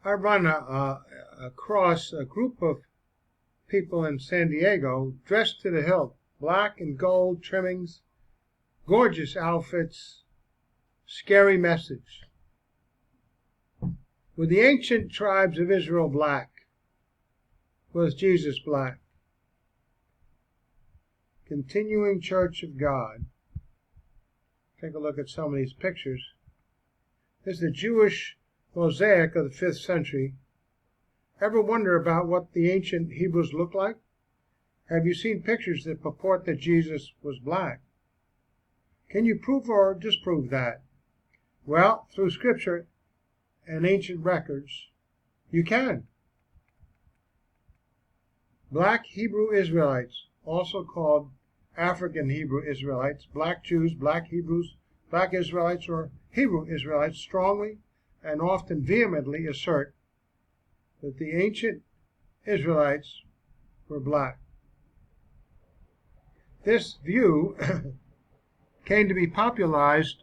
I run across a group of people in San Diego dressed to the hilt, black and gold trimmings, gorgeous outfits, scary message. Were the ancient tribes of Israel black? Was Jesus black? Continuing Church of God. Take a look at some of these pictures. This is the Jewish mosaic of the 5th century. Ever wonder about what the ancient Hebrews looked like? Have you seen pictures that purport that Jesus was black? Can you prove or disprove that? Well, through Scripture and ancient records, you can. Black Hebrew Israelites, also called African Hebrew Israelites, black Jews, black Hebrews, black Israelites, or Hebrew Israelites, strongly and often vehemently assert that the ancient Israelites were black. This view came to be popularized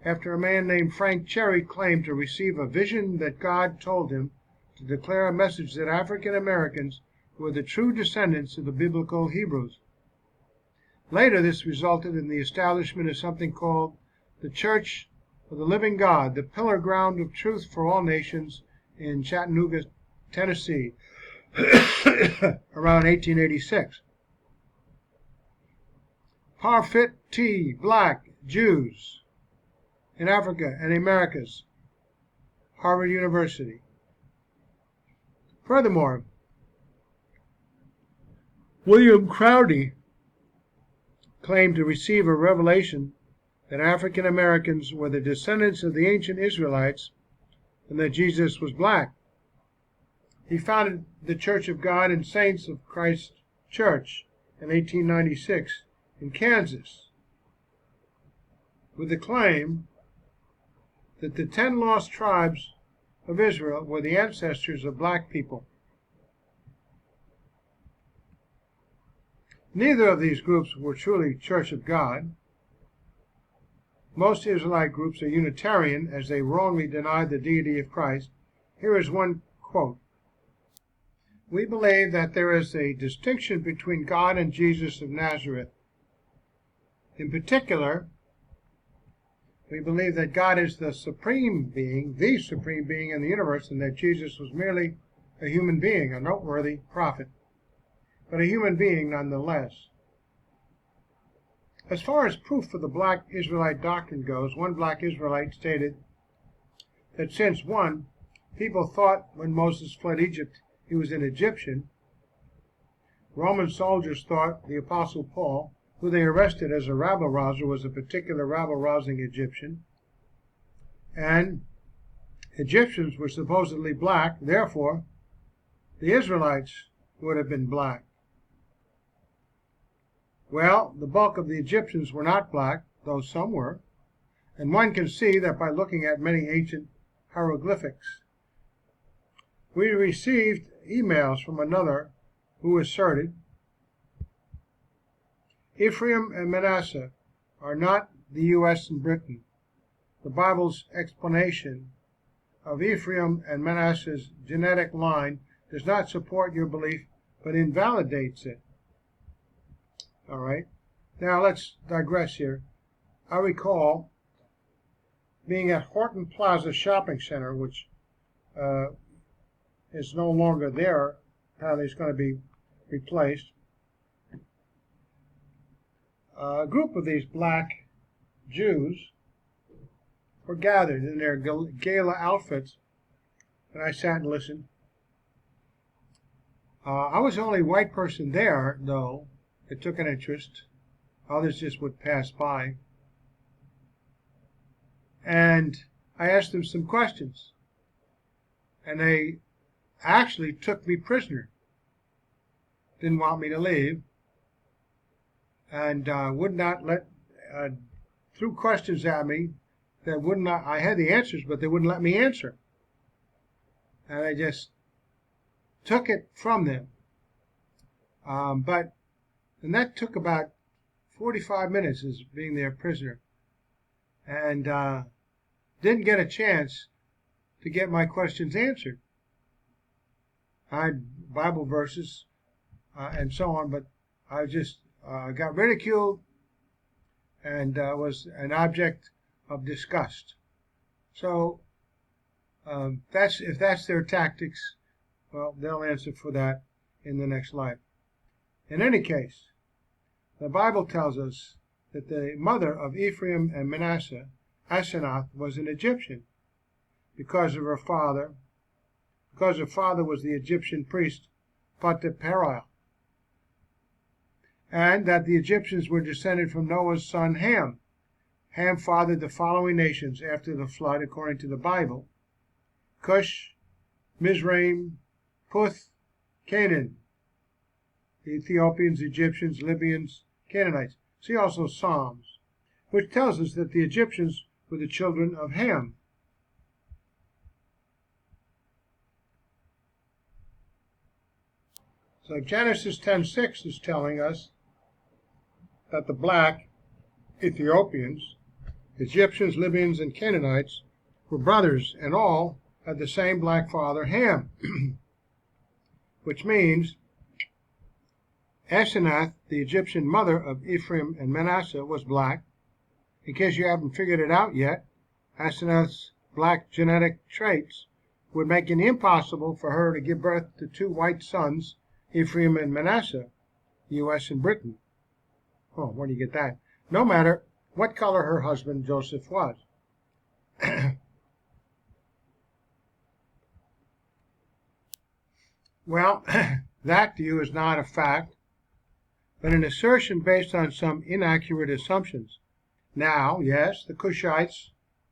after a man named Frank Cherry claimed to receive a vision that God told him to declare a message that African Americans were the true descendants of the biblical Hebrews. Later, this resulted in the establishment of something called the Church of the Living God, the pillar ground of truth for all nations, in Chattanooga, Tennessee, around 1886. Parfitt T, black Jews in Africa and the Americas, Harvard University. Furthermore, William Crowdy claimed to receive a revelation that African Americans were the descendants of the ancient Israelites and that Jesus was black. He founded the Church of God and Saints of Christ Church in 1896 in Kansas with the claim that the 10 lost tribes of Israel were the ancestors of black people. Neither of these groups were truly Church of God. Most Israelite groups are Unitarian, as they wrongly deny the deity of Christ. Here is one quote. We believe that there is a distinction between God and Jesus of Nazareth. In particular, we believe that God is the supreme being in the universe, and that Jesus was merely a human being, a noteworthy prophet, but a human being nonetheless. As far as proof for the black Israelite doctrine goes, one black Israelite stated that since 1, people thought when Moses fled Egypt he was an Egyptian, Roman soldiers thought the Apostle Paul, who they arrested as a rabble-rouser, was a particular rabble-rousing Egyptian, and Egyptians were supposedly black, therefore the Israelites would have been black. Well, the bulk of the Egyptians were not black, though some were, and one can see that by looking at many ancient hieroglyphics. We received emails from another who asserted Ephraim and Manasseh are not the U.S. and Britain. The Bible's explanation of Ephraim and Manasseh's genetic line does not support your belief, but invalidates it. All right. Now let's digress here. I recall being at Horton Plaza Shopping Center, which is no longer there. Apparently it's going to be replaced. A group of these black Jews were gathered in their gala outfits, and I sat and listened. I was the only white person there, though. It took an interest. Others just would pass by. And I asked them some questions. And they actually took me prisoner. Didn't want me to leave. And would not let, threw questions at me that would not, I had the answers, but they wouldn't let me answer. And I just took it from them. And that took about 45 minutes as being their prisoner. And didn't get a chance to get my questions answered. I had Bible verses and so on, but I just got ridiculed and was an object of disgust. So if that's their tactics, well, they'll answer for that in the next life. In any case, the Bible tells us that the mother of Ephraim and Manasseh, Asenath, was an Egyptian because her father was the Egyptian priest Parfitt, and that the Egyptians were descended from Noah's son Ham. Ham fathered the following nations after the flood, according to the Bible: Cush, Mizraim, Puth, Canaan, the Ethiopians, Egyptians, Libyans, Canaanites. See also Psalms, which tells us that the Egyptians were the children of Ham. So Genesis 10:6 is telling us that the black Ethiopians, Egyptians, Libyans, and Canaanites were brothers, and all had the same black father, Ham, which means Asenath, the Egyptian mother of Ephraim and Manasseh, was black. In case you haven't figured it out yet, Asenath's black genetic traits would make it impossible for her to give birth to two white sons, Ephraim and Manasseh, U.S. and Britain. Oh, where do you get that? No matter what color her husband Joseph was. Well, that view is not a fact, but an assertion based on some inaccurate assumptions. Now, yes, the Cushites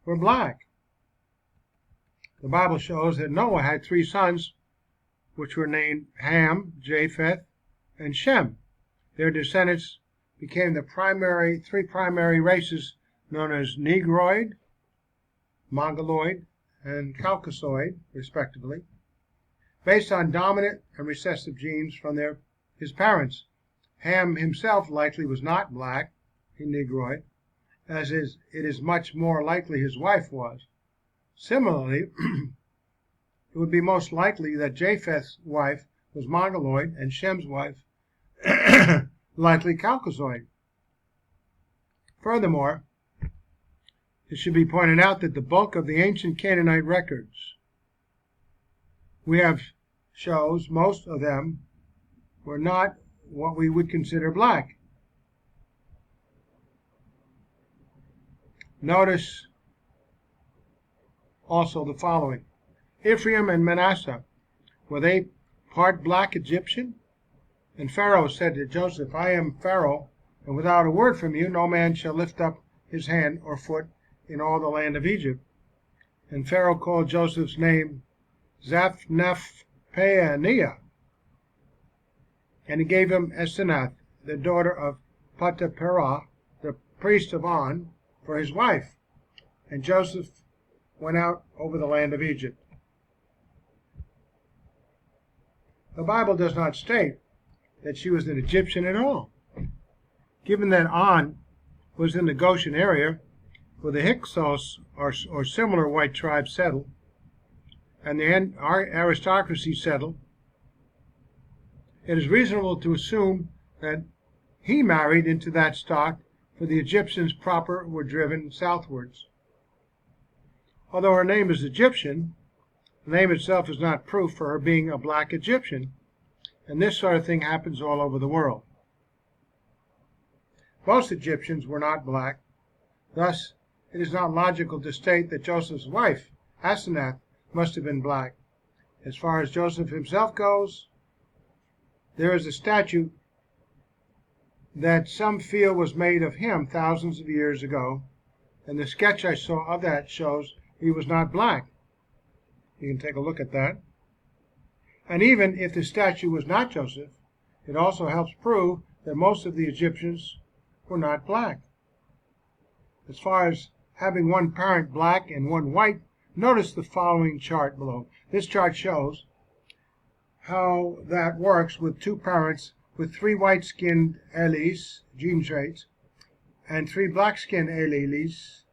were black. The Bible shows that Noah had 3 sons, which were named Ham, Japheth, and Shem. Their descendants became the 3 primary races known as Negroid, Mongoloid, and Caucasoid, respectively, based on dominant and recessive genes from his parents. Ham himself likely was not black, he Negroid, as it is much more likely his wife was. Similarly, it would be most likely that Japheth's wife was Mongoloid and Shem's wife likely Caucasoid. Furthermore, it should be pointed out that the bulk of the ancient Canaanite records we have shows most of them were not what we would consider black. Notice also the following. Ephraim and Manasseh, were they part black Egyptian? And Pharaoh said to Joseph, I am Pharaoh, and without a word from you no man shall lift up his hand or foot in all the land of Egypt. And Pharaoh called Joseph's name Zaphnath-Paaneah, and he gave him Asenath, the daughter of Potipharah, the priest of On, for his wife. And Joseph went out over the land of Egypt. The Bible does not state that she was an Egyptian at all. Given that On was in the Goshen area, where the Hyksos or similar white tribes settled, and the aristocracy settled, it is reasonable to assume that he married into that stock, for the Egyptians proper were driven southwards. Although her name is Egyptian, the name itself is not proof for her being a black Egyptian, and this sort of thing happens all over the world. Most Egyptians were not black. Thus, it is not logical to state that Joseph's wife, Asenath, must have been black. As far as Joseph himself goes, there is a statue that some feel was made of him thousands of years ago, and the sketch I saw of that shows he was not black. You can take a look at that. And even if the statue was not Joseph, it also helps prove that most of the Egyptians were not black. As far as having one parent black and one white, notice the following chart below. This chart shows how that works with 2 parents with 3 white-skinned alleles, gene traits, and 3 black-skinned alleles.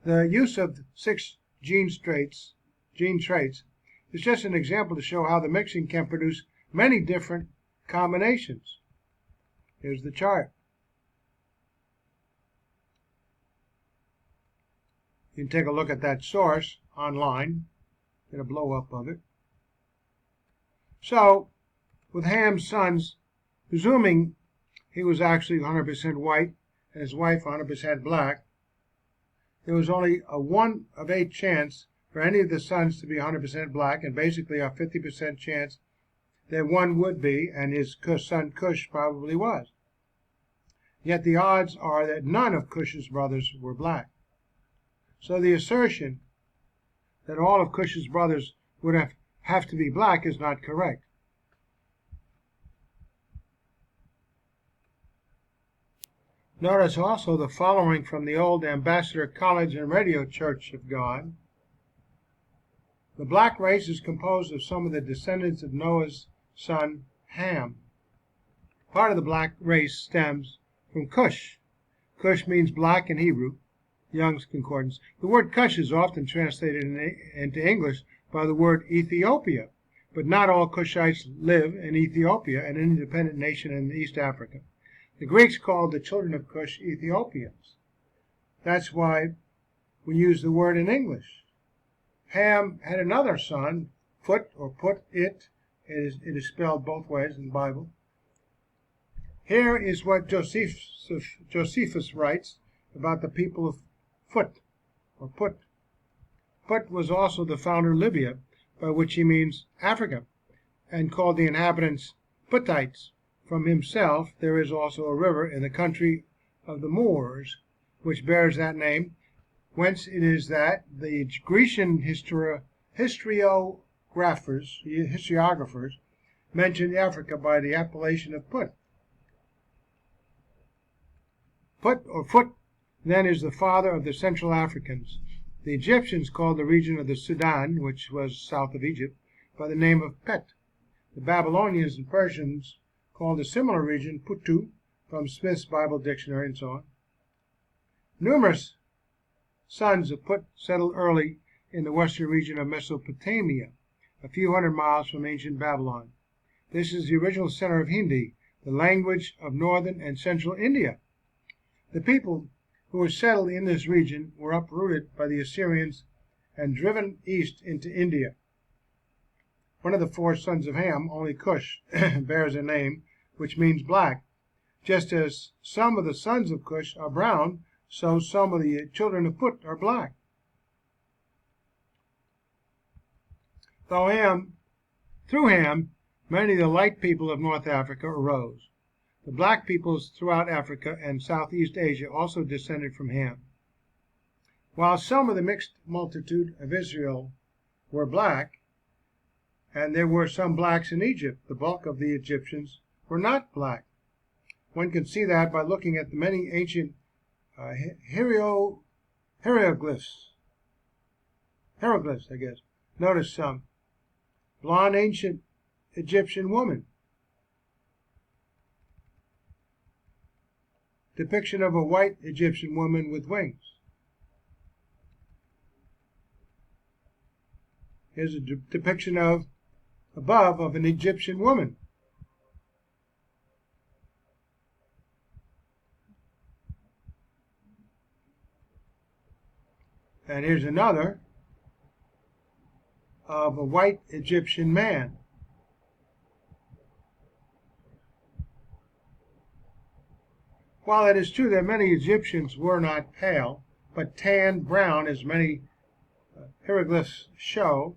The use of 6 gene traits gene traits is just an example to show how the mixing can produce many different combinations. Here's the chart. You can take a look at that source online, get a blow-up of it. So, with Ham's sons, presuming he was actually 100% white and his wife 100% black, there was only a 1 of 8 chance for any of the sons to be 100% black, and basically a 50% chance that one would be, and his son Cush probably was. Yet the odds are that none of Cush's brothers were black. So the assertion that all of Cush's brothers would have to be black is not correct. Notice also the following from the old Ambassador College and Radio Church of God. The black race is composed of some of the descendants of Noah's son Ham. Part of the black race stems from Cush. Cush means black in Hebrew, Young's Concordance. The word Cush is often translated into English by the word Ethiopia, but not all Cushites live in Ethiopia, an independent nation in East Africa. The Greeks called the children of Cush Ethiopians. That's why we use the word in English. Ham had another son, Put or Put It. It is spelled both ways in the Bible. Here is what Josephus writes about the people of Phut or Put. Put was also the founder of Libya, by which he means Africa, and called the inhabitants Puttites. From himself there is also a river in the country of the Moors, which bears that name, whence it is that the Grecian historiographers mentioned Africa by the appellation of Put. Put or Phut then is the father of the Central Africans. The Egyptians called the region of the Sudan, which was south of Egypt, by the name of Pet. The Babylonians and Persians called a similar region Putu, from Smith's Bible Dictionary and so on. Numerous sons of Put settled early in the western region of Mesopotamia, a few hundred miles from ancient Babylon. This is the original center of Hindi, the language of northern and central India. The people who were settled in this region were uprooted by the Assyrians and driven east into India. One of the 4 sons of Ham, only Cush, bears a name which means black. Just as some of the sons of Cush are brown, so some of the children of Put are black. Through Ham, many of the light people of North Africa arose. The black peoples throughout Africa and Southeast Asia also descended from Ham. While some of the mixed multitude of Israel were black, and there were some blacks in Egypt, the bulk of the Egyptians were not black. One can see that by looking at the many ancient hieroglyphs, I guess. Notice some blonde ancient Egyptian woman. Depiction of a white Egyptian woman with wings. Here's a depiction of above of an Egyptian woman. And here's another of a white Egyptian man. While it is true that many Egyptians were not pale, but tanned brown, as many hieroglyphs show,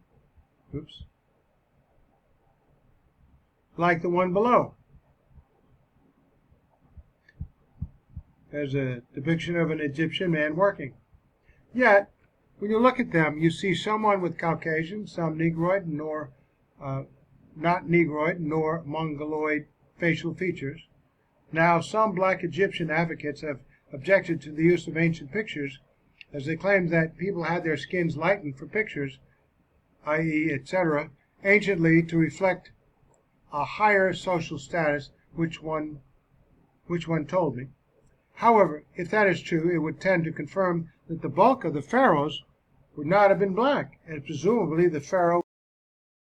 like the one below. There's a depiction of an Egyptian man working. Yet, when you look at them, you see someone with Caucasian, some Negroid, nor not Negroid, nor Mongoloid facial features. Now, some black Egyptian advocates have objected to the use of ancient pictures, as they claim that people had their skins lightened for pictures, i.e., etc., anciently to reflect a higher social status, which one told me. However, if that is true, it would tend to confirm that the bulk of the pharaohs would not have been black, and presumably the Pharaoh